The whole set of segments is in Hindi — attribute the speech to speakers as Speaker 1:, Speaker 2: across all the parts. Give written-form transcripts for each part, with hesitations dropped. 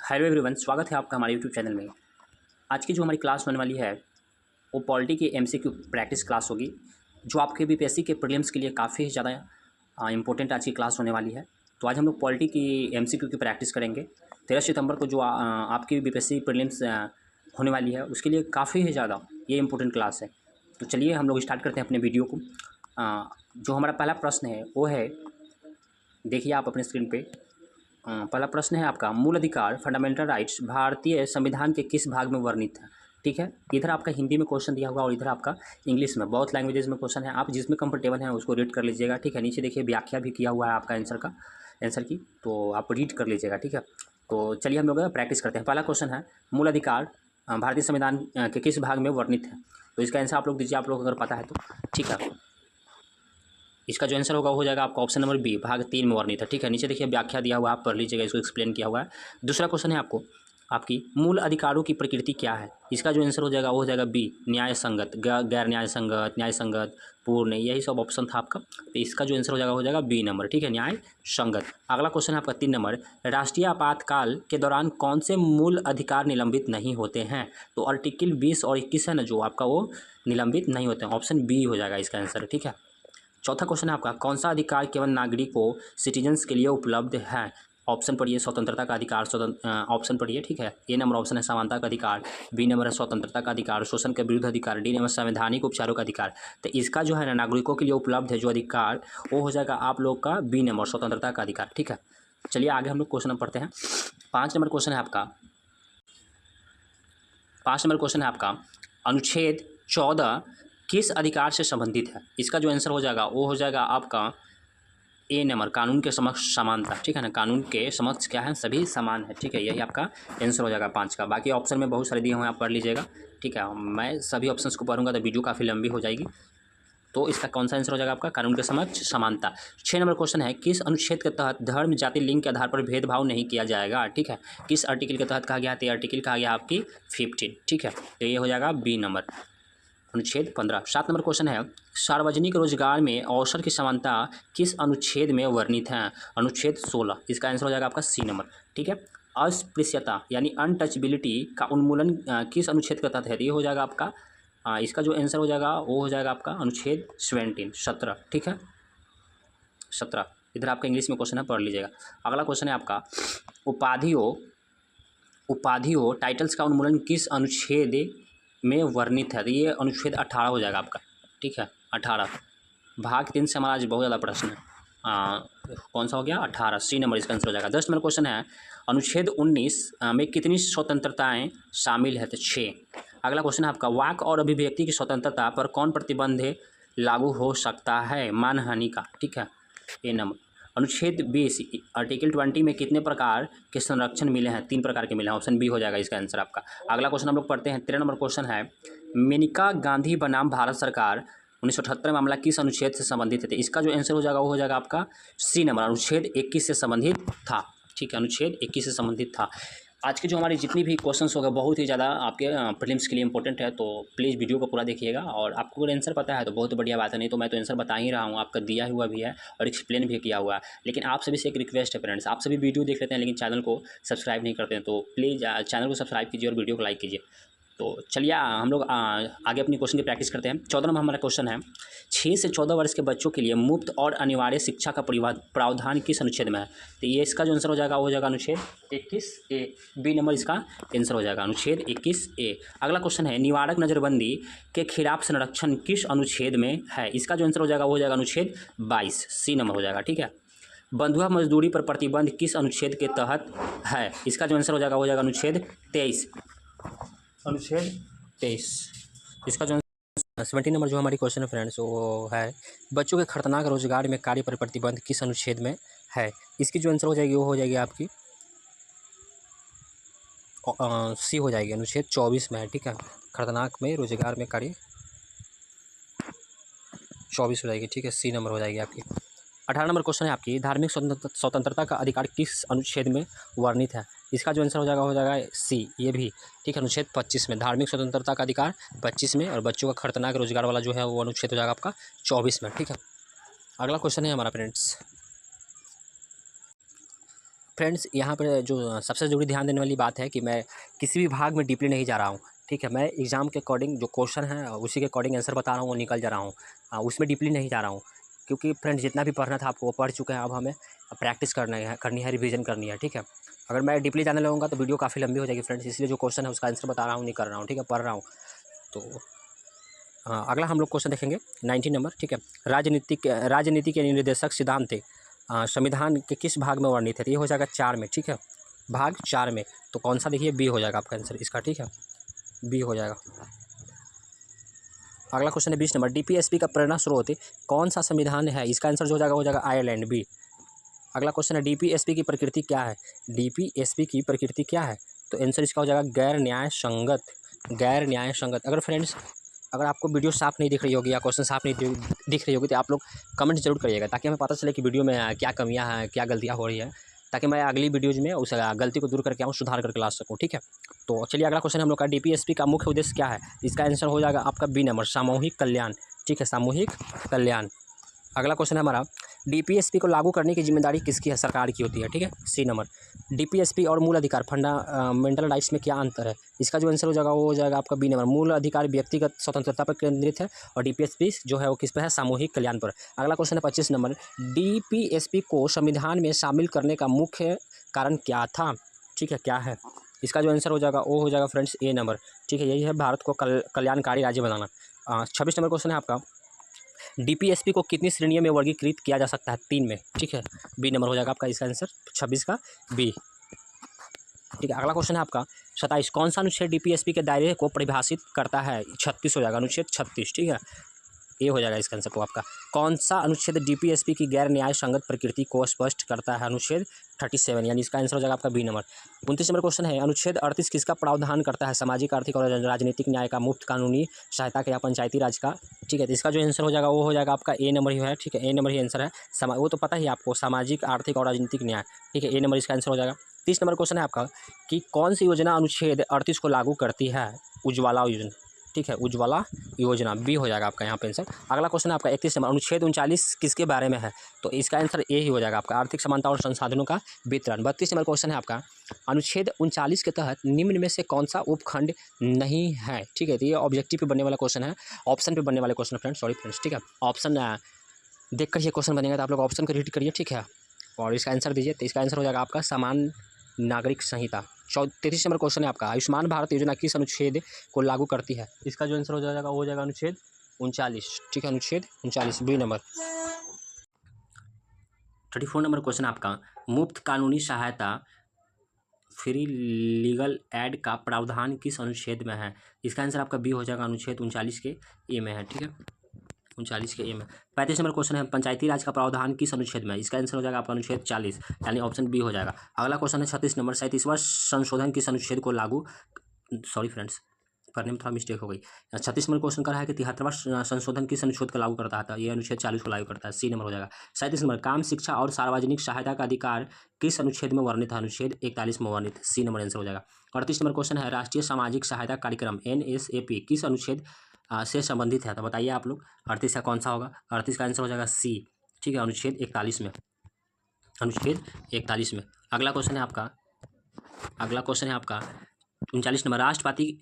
Speaker 1: हेलो एवरीवन, स्वागत है आपका हमारे यूट्यूब चैनल में। आज की जो हमारी क्लास होने वाली है वो पॉलिटी की एमसीक्यू प्रैक्टिस क्लास होगी, जो आपके बीपीएससी के प्रीलिम्स के लिए काफ़ी ज़्यादा इम्पोर्टेंट आज की क्लास होने वाली है। तो आज हम लोग पॉलिटी की एमसीक्यू की प्रैक्टिस करेंगे। 13 सितंबर को जो आपकी बीपीएससी प्रीलिम्स होने वाली है उसके लिए काफ़ी ज़्यादा ये इम्पोर्टेंट क्लास है। तो चलिए हम लोग स्टार्ट करते हैं अपने वीडियो को। जो हमारा पहला प्रश्न है वो है, देखिए आप अपने स्क्रीन पे। पहला प्रश्न है आपका, मूल अधिकार फंडामेंटल राइट्स भारतीय संविधान के किस भाग में वर्णित है? ठीक है, इधर आपका हिंदी में क्वेश्चन दिया हुआ और इधर आपका इंग्लिश में, बहुत लैंग्वेजेस में क्वेश्चन है। आप जिसमें कंफर्टेबल हैं उसको रीड कर लीजिएगा। ठीक है, नीचे देखिए व्याख्या भी किया हुआ है आपका आंसर की, तो आप रीड कर लीजिएगा। ठीक है, तो चलिए हम लोग प्रैक्टिस करते हैं। पहला क्वेश्चन है, मूल अधिकार भारतीय संविधान के किस भाग में वर्णित है? तो इसका आंसर आप लोग दीजिए, आप लोग अगर पता है तो। ठीक है, इसका जो आंसर होगा हो जाएगा आपका ऑप्शन नंबर बी, भाग 3 में वर्णित है। ठीक है, नीचे देखिए व्याख्या दिया हुआ है, आप पढ़ लीजिएगा, इसको एक्सप्लेन किया हुआ है। दूसरा क्वेश्चन है आपको, आपकी मूल अधिकारों की प्रकृति क्या है? इसका जो आंसर हो जाएगा वो हो जाएगा बी, न्याय संगत, गैर न्याय संगत, न्याय संगत, पूर्ण, यही सब ऑप्शन था आपका। तो इसका जो आंसर हो जाएगा बी नंबर। ठीक है, न्याय संगत। अगला क्वेश्चन है आपका 3 नंबर, राष्ट्रीय आपातकाल के दौरान कौन से मूल अधिकार निलंबित नहीं होते हैं? तो आर्टिकल 20 और 21 है ना जो आपका, वो निलंबित नहीं होते हैं। ऑप्शन बी हो जाएगा इसका आंसर। ठीक है, चौथा क्वेश्चन है आपका, कौन सा अधिकार केवल नागरिकों सिटीजन्स के लिए उपलब्ध है? ऑप्शन पढ़िए, स्वतंत्रता का अधिकार, ऑप्शन पढ़िए। ठीक है, ए नंबर ऑप्शन है समानता का अधिकार, बी नंबर है स्वतंत्रता का अधिकार, शोषण के विरुद्ध अधिकार, डी नंबर संवैधानिक उपचारों का अधिकार। तो इसका जो है ना नागरिकों के लिए उपलब्ध है जो अधिकार, वो हो जाएगा आप लोग का बी नंबर, स्वतंत्रता का अधिकार। ठीक है, चलिए आगे हम लोग क्वेश्चन नंबर पढ़ते हैं। 5 नंबर क्वेश्चन है आपका, 5 नंबर क्वेश्चन है आपका, अनुच्छेद 14 किस अधिकार से संबंधित है? इसका जो आंसर हो जाएगा वो हो जाएगा आपका ए नंबर, कानून के समक्ष समानता। ठीक है ना, कानून के समक्ष क्या है, सभी समान है। ठीक है, यही आपका आंसर हो जाएगा 5 का। बाकी ऑप्शन में बहुत सारे दिए हुए हैं, आप पढ़ लीजिएगा। ठीक है, मैं सभी ऑप्शंस को पढ़ूंगा तो वीडियो काफ़ी लंबी हो जाएगी। तो इसका कौन सा आंसर हो जाएगा आपका, कानून के समक्ष समानता। 6 नंबर क्वेश्चन है, किस अनुच्छेद के तहत धर्म, जाति, लिंग के आधार पर भेदभाव नहीं किया जाएगा? ठीक है, किस आर्टिकल के तहत कहा गया? तो आर्टिकल कहा गया आपकी 15। ठीक है, तो ये हो जाएगा बी नंबर, अनुच्छेद 15। 7 नंबर क्वेश्चन है, सार्वजनिक रोजगार में अवसर की समानता किस अनुच्छेद में वर्णित है? अनुच्छेद 16। इसका आंसर हो जाएगा आपका सी नंबर। ठीक है, अस्पृश्यता यानी अनटचबिलिटी का उन्मूलन किस अनुच्छेद के तहत है? ये हो जाएगा आपका इसका जो आंसर हो जाएगा वो हो जाएगा आपका अनुच्छेद 17। ठीक है, 17। इधर आपका इंग्लिश में क्वेश्चन है, पढ़ लीजिएगा। अगला क्वेश्चन है आपका, उपाधियों टाइटल्स का उन्मूलन किस अनुच्छेद में वर्णित है? तो ये अनुच्छेद 18 हो जाएगा आपका। ठीक है, 18, भाग 3 से हमारा आज बहुत ज़्यादा प्रश्न है। कौन सा हो गया? 18, सी नंबर इसका आंसर हो जाएगा। 10 नंबर क्वेश्चन है, अनुच्छेद 19 में कितनी स्वतंत्रताएं शामिल है? तो 6। अगला क्वेश्चन है आपका, वाक और अभिव्यक्ति की स्वतंत्रता पर कौन प्रतिबंध लागू हो सकता है? मानहानि का। ठीक है, ए नंबर। अनुच्छेद 20 आर्टिकल 20 में कितने प्रकार के संरक्षण मिले हैं? 3 प्रकार के मिले हैं। ऑप्शन बी हो जाएगा इसका आंसर आपका। अगला क्वेश्चन हम लोग पढ़ते हैं। 13 नंबर क्वेश्चन है, मेनका गांधी बनाम भारत सरकार 1978 मामला किस अनुच्छेद से संबंधित है? तो इसका जो आंसर हो जाएगा वो हो जाएगा आपका सी नंबर, अनुच्छेद 21 से संबंधित था। ठीक है, अनुच्छेद 21 से संबंधित था। आज के जो हमारी जितनी भी क्वेश्चंस होगा बहुत ही ज़्यादा आपके प्रीलिम्स के लिए इंपॉर्टेंट है, तो प्लीज़ वीडियो को पूरा देखिएगा। और आपको अगर आंसर पता है तो बहुत बढ़िया बात है, नहीं तो मैं तो आंसर बता ही रहा हूँ, आपका दिया हुआ भी है और एक्सप्लेन भी किया हुआ है। लेकिन आप सभी से एक रिक्वेस्ट है फ्रेंड्स, आप सभी वीडियो देख लेते हैं लेकिन चैनल को सब्सक्राइब नहीं करते हैं, तो प्लीज़ चैनल को सब्सक्राइब कीजिए और वीडियो को लाइक कीजिए। तो चलिए हम लोग आगे अपनी क्वेश्चन की प्रैक्टिस करते हैं। 14 नंबर हमारा क्वेश्चन है, 6 से 14 वर्ष के बच्चों के लिए मुफ्त और अनिवार्य शिक्षा का प्रावधान किस अनुच्छेद में है? तो ये इसका जो आंसर हो जाएगा वो हो जाएगा अनुच्छेद 21A, बी नंबर इसका आंसर हो जाएगा, अनुच्छेद 21A। अगला क्वेश्चन है, निवारक नज़रबंदी के खिलाफ संरक्षण किस अनुच्छेद में है? इसका जो आंसर हो जाएगा वो हो जाएगा अनुच्छेद 22, सी नंबर हो जाएगा। ठीक है, बंधुआ मजदूरी पर प्रतिबंध किस अनुच्छेद के तहत है? इसका जो आंसर हो जाएगा अनुच्छेद 23, अनुच्छेद 23। इसका जो 17 नंबर जो हमारी क्वेश्चन है फ्रेंड्स वो है, बच्चों के खतरनाक रोजगार में कार्य पर प्रतिबंध किस अनुच्छेद में है? इसकी जो आंसर हो जाएगी वो हो जाएगी आपकी सी हो जाएगी, अनुच्छेद 24 में है। ठीक है, खतरनाक में रोजगार में कार्य 24 हो जाएगी। ठीक है, सी नंबर हो जाएगी आपकी। 18 नंबर क्वेश्चन है आपकी, धार्मिक स्वतंत्रता का अधिकार किस अनुच्छेद में वर्णित है? इसका जो आंसर हो जाएगा सी, ये भी। ठीक है, अनुच्छेद 25 में, धार्मिक स्वतंत्रता का अधिकार 25 में, और बच्चों का खतरनाक रोजगार वाला जो है वो अनुच्छेद हो जाएगा आपका 24 में। ठीक है, अगला क्वेश्चन है हमारा फ्रेंड्स, फ्रेंड्स यहाँ पर जो सबसे ज़रूरी ध्यान देने वाली बात है कि मैं किसी भी भाग में डीपली नहीं जा रहा हूँ, ठीक है। मैं एग्ज़ाम के अकॉर्डिंग जो क्वेश्चन है उसी के अकॉर्डिंग आंसर बता रहा हूँ, वो निकल जा रहा हूँ। उसमें डीपली नहीं जा रहा हूँ, क्योंकि फ्रेंड्स जितना भी पढ़ना था आपको वो पढ़ चुके हैं। अब हमें प्रैक्टिस करनी है, रिवीजन करनी है, ठीक है। अगर मैं डीपली जाने लगूँगा तो वीडियो काफ़ी लंबी हो जाएगी फ्रेंड्स, इसलिए जो क्वेश्चन है उसका आंसर बता रहा हूँ, नहीं कर रहा हूँ, ठीक है, पढ़ रहा हूँ। तो अगला हम लोग क्वेश्चन देखेंगे 19 नंबर, ठीक है। राजनीति के निर्देशक सिद्धांत संविधान के किस भाग में वर्णित है? तो ये हो जाएगा 4 में, ठीक है, भाग 4 में। तो कौन सा देखिए, बी हो जाएगा आपका आंसर इसका, ठीक है, बी हो जाएगा। अगला क्वेश्चन है 20 नंबर, डीपीएसपी का प्रेरणा स्रोत कौन सा संविधान है? इसका आंसर जो हो जाएगा आयरलैंड, बी। अगला क्वेश्चन है डीपीएसपी की प्रकृति क्या है? डीपीएसपी की प्रकृति क्या है? तो आंसर इसका हो जाएगा गैर न्याय संगत, गैर न्याय संगत। अगर फ्रेंड्स अगर आपको वीडियो साफ नहीं दिख रही होगी या क्वेश्चन साफ नहीं दिख रही होगी तो आप लोग कमेंट जरूर करिएगा, ताकि हमें पता चले कि वीडियो में क्या कमियां हैं, क्या गलतियां हो रही है, ताकि मैं अगली वीडियोज़ में उस गलती को दूर करके आऊँ, सुधार करके ला सकूँ, ठीक है। तो चलिए अगला क्वेश्चन हम लोग का, डीपीएसपी का मुख्य उद्देश्य क्या है? इसका आंसर हो जाएगा आपका बी नंबर, सामूहिक कल्याण, ठीक है, सामूहिक कल्याण। अगला क्वेश्चन है हमारा, डीपीएसपी को लागू करने की जिम्मेदारी किसकी है? सरकार की होती है, ठीक है, सी नंबर। डीपीएसपी और मूल अधिकार फंडामेंटल राइट्स में क्या अंतर है? इसका जो आंसर हो जाएगा वो हो जाएगा आपका बी नंबर, मूल अधिकार व्यक्तिगत स्वतंत्रता पर केंद्रित है और डीपीएसपी जो है वो किस पर है? सामूहिक कल्याण पर। अगला क्वेश्चन है 25 नंबर, डीपीएसपी को संविधान में शामिल करने का मुख्य कारण क्या था? ठीक है, क्या है? इसका जो आंसर हो जाएगा वो हो जाएगा फ्रेंड्स ए नंबर, ठीक है, यही है भारत को कल्याणकारी राज्य बनाना। 26 नंबर क्वेश्चन है आपका, डीपीएसपी को कितनी श्रेणियों में वर्गीकृत किया जा सकता है? 3 में, ठीक है, बी नंबर हो जाएगा आपका इसका आंसर, 26 का बी, ठीक है। अगला क्वेश्चन है आपका 27, कौन सा अनुच्छेद डीपीएसपी के दायरे को परिभाषित करता है? 36 हो जाएगा, अनुच्छेद 36, ठीक है, ये हो जाएगा इसका आंसर। तो आपका कौन सा अनुच्छेद डीपीएसपी की गैर न्याय संगत प्रकृति को स्पष्ट करता है? अनुच्छेद 37, यानी इसका आंसर हो जाएगा आपका बी नंबर। 29 नंबर क्वेश्चन है, अनुच्छेद 38 किसका प्रावधान करता है? सामाजिक, आर्थिक और राजनीतिक न्याय का, मुफ्त कानूनी सहायता का या पंचायती राज का, ठीक है। तो इसका जो आंसर हो जाएगा वो हो जाएगा आपका ए नंबर ही है, ठीक है, ए नंबर ही आंसर है। वो तो पता ही आपको, सामाजिक, आर्थिक और राजनीतिक न्याय, ठीक है, ए नंबर इसका आंसर हो जाएगा। 30 नंबर क्वेश्चन है आपका कि कौन सी योजना अनुच्छेद 38 को लागू करती है? उज्ज्वला योजना, ठीक है, उज्ज्वला योजना, बी हो जाएगा आपका यहाँ पे आंसर। अगला क्वेश्चन है आपका 31 नंबर, अनुच्छेद 39 किसके बारे में है? तो इसका आंसर ए ही हो जाएगा आपका, आर्थिक समानता और संसाधनों का वितरण। 32 नंबर क्वेश्चन है आपका, अनुच्छेद 39 के तहत निम्न में से कौन सा उपखंड नहीं है? ठीक है, तो ये ऑब्जेक्टिव पे बनने वाला क्वेश्चन है, ऑप्शन पे बनने वाले क्वेश्चन फ्रेंड्स, सॉरी फ्रेंड्स, ठीक है। ऑप्शन देख कर ये क्वेश्चन बनेगा तो आप लोग ऑप्शन को रीड करिए, ठीक है, और इसका आंसर दीजिए। तो इसका आंसर हो जाएगा आपका समान नागरिक संहिता। 33 नंबर क्वेश्चन है आपका, आयुष्मान भारत योजना किस अनुच्छेद को लागू करती है? इसका जो आंसर हो जाएगा वो हो जाएगा अनुच्छेद 39, ठीक है, अनुच्छेद 39, बी नंबर। 34 नंबर क्वेश्चन आपका, मुफ्त कानूनी सहायता फ्री लीगल एड का प्रावधान किस अनुच्छेद में है? इसका आंसर आपका बी हो जाएगा, अनुच्छेद 39 के ए में है, ठीक है, 39 के ए में। 35 नंबर क्वेश्चन है, पंचायती राज का प्रावधान किस अनुच्छेद में है? इसका आंसर हो जाएगा आपका अनुच्छेद 40, यानी ऑप्शन बी हो जाएगा। अगला क्वेश्चन है 36 नंबर, 37वां संशोधन किस अनुच्छेद को लागू, सॉरी फ्रेंड्स करने में थोड़ा मिस्टेक हो गई। 36 नंबर क्वेश्चन कर रहा है कि 73वां संशोधन किस अनुच्छेद को लागू करता था? ये अनुच्छेद 40 को लागू करता है, सी नंबर हो जाएगा। 37 नंबर, काम, शिक्षा और सार्वजनिक सहायता का अधिकार किस अनुच्छेद में वर्णित है? अनुच्छेद 41 में वर्णित है, सी नंबर आंसर हो जाएगा। 38 नंबर क्वेश्चन है, राष्ट्रीय सामाजिक सहायता कार्यक्रम NSAP किस अनुच्छेद से संबंधित है? तो बताइए आप लोग, 38 का कौन सा होगा? 38 का आंसर हो जाएगा सी, ठीक है, अनुच्छेद 41 में, अनुच्छेद 41 में। अगला क्वेश्चन है आपका 39 नंबर,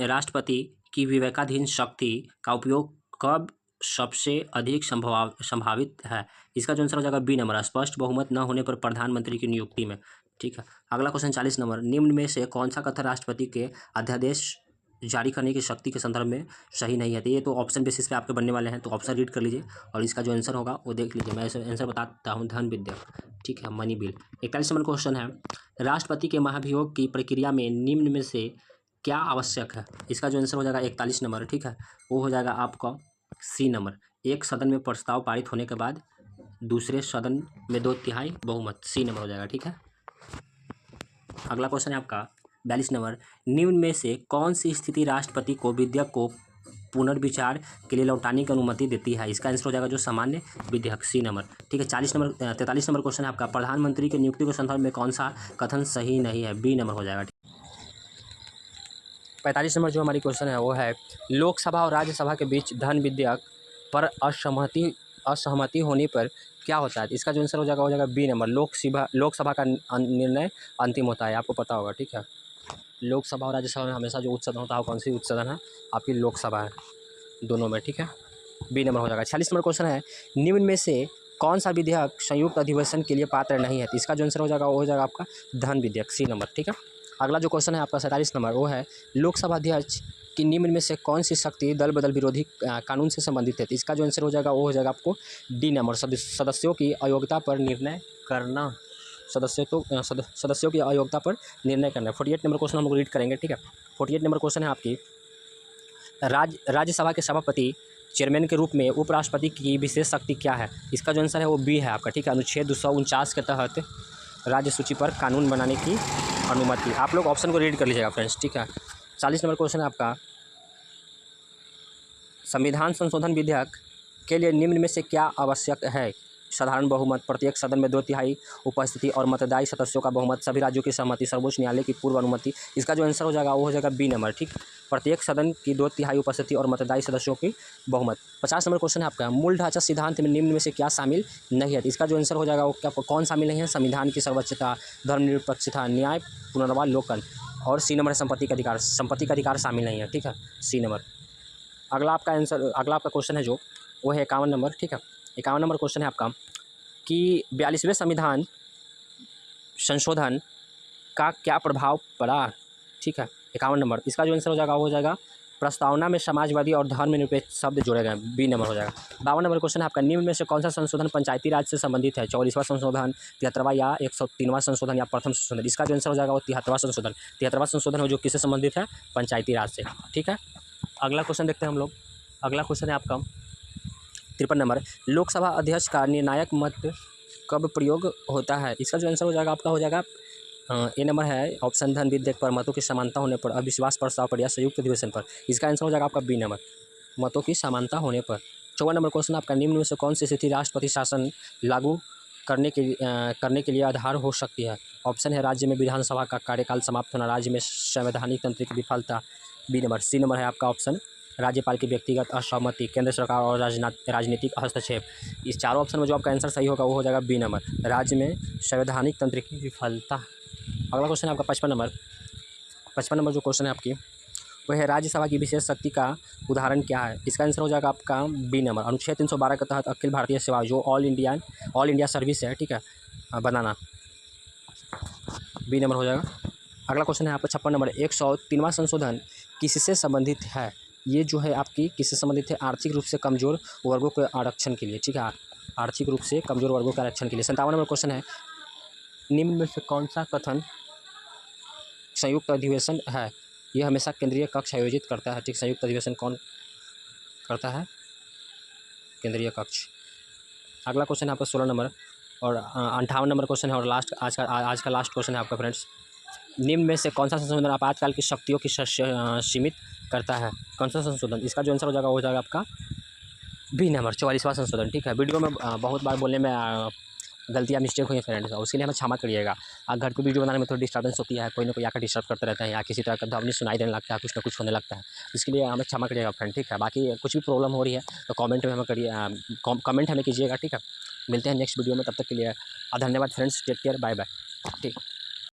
Speaker 1: राष्ट्रपति की विवेकाधीन शक्ति का उपयोग कब सबसे अधिक संभावित है? इसका जो आंसर हो जाएगा बी नंबर, स्पष्ट बहुमत न होने पर प्रधानमंत्री की नियुक्ति में, ठीक है। अगला क्वेश्चन 40 नंबर, निम्न में से कौन सा कथन राष्ट्रपति के अध्यादेश जारी करने की शक्ति के संदर्भ में सही नहीं है? तो ये तो ऑप्शन बेसिस पे आपके बनने वाले हैं, तो ऑप्शन रीड कर लीजिए और इसका जो आंसर होगा वो देख लीजिए। मैं आंसर बताता हूँ, धन विद्या, ठीक है, मनी बिल। 41 नंबर क्वेश्चन है, राष्ट्रपति के महाभियोग की प्रक्रिया में निम्न में से क्या आवश्यक है? इसका जो आंसर हो जाएगा 41 नंबर, ठीक है, वो हो जाएगा आपका सी नंबर, एक सदन में प्रस्ताव पारित होने के बाद दूसरे सदन में 2/3 बहुमत, सी नंबर हो जाएगा, ठीक है। अगला क्वेश्चन है आपका 42 नंबर, निम्न में से कौन सी स्थिति राष्ट्रपति को विधेयक को पुनर्विचार के लिए लौटाने की अनुमति देती है? इसका आंसर हो जाएगा जो सामान्य विधेयक, सी नंबर, ठीक है। 43 नंबर क्वेश्चन है आपका, प्रधानमंत्री की नियुक्ति के संदर्भ में कौन सा कथन सही नहीं है? बी नंबर हो जाएगा। 45 नंबर जो हमारी क्वेश्चन है वो है, लोकसभा और राज्यसभा के बीच धन विधेयक पर असहमति
Speaker 2: असहमति होने पर क्या होता है? इसका जो आंसर हो जाएगा बी नंबर, लोकसभा का निर्णय अंतिम होता है, आपको पता होगा, ठीक है। लोकसभा और राज्यसभा में हमेशा जो उच्च सदन होता है वो कौन सी उच्च सदन है? आपकी लोकसभा है, दोनों में, ठीक है। बी नंबर हो जाएगा। 46 नंबर क्वेश्चन है, निम्न में से कौन सा विधेयक संयुक्त अधिवेशन के लिए पात्र नहीं है? तो इसका जो आंसर हो जाएगा वो हो जाएगा आपका धन विधेयक, सी नंबर, ठीक है। अगला जो क्वेश्चन है आपका 47 नंबर, वो है लोकसभा अध्यक्ष की निम्न में से कौन सी शक्ति दल बदल विरोधी कानून से संबंधित है? तो इसका जो आंसर हो जाएगा वो हो जाएगा आपको डी नंबर, सदस्यों की अयोग्यता पर निर्णय करना, सदस्यों की अयोग्यता पर निर्णय करना। 48 नंबर क्वेश्चन हम लोग रीड करेंगे, ठीक है। 48 नंबर क्वेश्चन है आपकी, राज्यसभा के सभापति चेयरमैन के रूप में उपराष्ट्रपति की विशेष शक्ति क्या है? इसका जो आंसर है वो बी है आपका, ठीक है। अनुच्छेद 249 के तहत राज्य सूची पर कानून बनाने की अनुमति। आप लोग ऑप्शन को रीड कर लीजिएगा फ्रेंड्स, ठीक है। 40 नंबर क्वेश्चन है आपका, संविधान संशोधन विधेयक के लिए निम्न में से क्या आवश्यक है? साधारण बहुमत, प्रत्येक सदन में 2/3 उपस्थिति और मतदायी सदस्यों का बहुमत, सभी राज्यों की सहमति, सर्वोच्च न्यायालय की पूर्व अनुमति। इसका जो आंसर हो जाएगा वो हो जाएगा बी नंबर, ठीक। प्रत्येक सदन की 2/3 उपस्थिति और मतदायी सदस्यों की बहुमत। 50 नंबर क्वेश्चन है आपका, मूल ढांचा सिद्धांत में निम्न में से क्या शामिल नहीं है? इसका जो आंसर हो जाएगा वो क्या, कौन शामिल नहीं है? संविधान की सर्वोच्चता, धर्मनिरपेक्षता, न्याय, पुनर्वालोकन, और सी नंबर है संपत्ति का अधिकार। संपत्ति का अधिकार शामिल नहीं है, ठीक है, सी नंबर। अगला आपका क्वेश्चन है जो वो है 51 नंबर, ठीक है। 51 नंबर क्वेश्चन है आपका कि 42वें संविधान संशोधन का क्या प्रभाव पड़ा? ठीक है, 51 नंबर। इसका जो आंसर हो जाएगा वो हो जाएगा प्रस्तावना में समाजवादी और धर्मनिरपेक्ष शब्द जोड़े गए, बी नंबर हो जाएगा। 52 नंबर क्वेश्चन है आपका, निम्न में से कौन सा संशोधन पंचायती राज से संबंधित है? 44वां संशोधन, 73वां या 103वां संशोधन या प्रथम संशोधन? इसका जो आंसर हो जाएगा वो 73वां संशोधन। 73वां संशोधन हो जो किससे संबंधित है? पंचायती राज से, ठीक है। अगला क्वेश्चन देखते हैं हम लोग। अगला क्वेश्चन है आपका 53 नंबर, लोकसभा अध्यक्ष का निर्णायक मत कब प्रयोग होता है? इसका जो आंसर हो जाएगा आपका हो जाएगा ए नंबर है ऑप्शन, धन विधेयक पर, मतों की समानता होने पर, अविश्वास प्रस्ताव पर या संयुक्त अधिवेशन पर। इसका आंसर हो जाएगा आपका बी नंबर, मतों की समानता होने पर। 54 नंबर क्वेश्चन आपका, निम्न में से कौन सी स्थिति राष्ट्रपति शासन लागू करने के लिए आधार हो सकती है? ऑप्शन है राज्य में विधानसभा का कार्यकाल समाप्त होना, राज्य में संवैधानिक तंत्र की विफलता, बी नंबर। सी नंबर है आपका ऑप्शन, राज्यपाल की व्यक्तिगत असहमति, केंद्र सरकार और राजनीतिक हस्तक्षेप। इस चारों ऑप्शन में जो आपका आंसर सही होगा वो हो जाएगा बी नंबर, राज्य में संवैधानिक तंत्र की विफलता। अगला क्वेश्चन है आपका 55 नंबर। 55 नंबर जो क्वेश्चन है आपकी वह है, राज्यसभा की विशेष शक्ति का उदाहरण क्या है? इसका आंसर हो जाएगा आपका बी नंबर, अनुच्छेद 312 के तहत अखिल भारतीय सेवा, जो ऑल इंडिया सर्विस है, ठीक है, बनाना, बी नंबर हो जाएगा। अगला क्वेश्चन है आपका 56 नंबर, 103वां संशोधन किससे संबंधित है? ये जो है आपकी किससे संबंधित है? आर्थिक रूप से कमजोर वर्गों के आरक्षण के लिए, ठीक है, आर्थिक रूप से कमजोर वर्गों के आरक्षण के लिए। 57 नंबर क्वेश्चन है, निम्न में से कौन सा कथन संयुक्त अधिवेशन है? यह हमेशा केंद्रीय कक्ष आयोजित करता है, ठीक। संयुक्त अधिवेशन कौन करता है? केंद्रीय कक्ष। अगला क्वेश्चन है आपका 16 नंबर और 58 नंबर क्वेश्चन है और लास्ट आज का लास्ट क्वेश्चन है आपका फ्रेंड्स, निम्न में से कौन सा संशोधन आपातकाल की शक्तियों की सीमित करता है? कौन सा संशोधन? इसका जो आंसर हो जाएगा वो हो जाएगा आपका बी नंबर, 44वां संशोधन, ठीक है। वीडियो में बहुत बार बोलने में गलतियाँ मिस्टेक हुई है फ्रेंड्स, उसके लिए हमें क्षमा करिएगा। घर पर वीडियो बनाने में थोड़ी डिस्टर्बेंस होती है, कोई ना कोई आकर डिस्टर्ब करते रहते हैं या किसी तरह का ध्वनि सुनाई देने लगता है, कुछ ना कुछ होने लगता है, इसके लिए हमें क्षमा करिएगा फ्रेंड, ठीक है। बाकी कुछ भी प्रॉब्लम हो रही है तो कमेंट में हमें कमेंट हमें कीजिएगा, ठीक है। मिलते हैं नेक्स्ट वीडियो में, तब तक के लिए धन्यवाद friends, take care, bye bye, ठीक।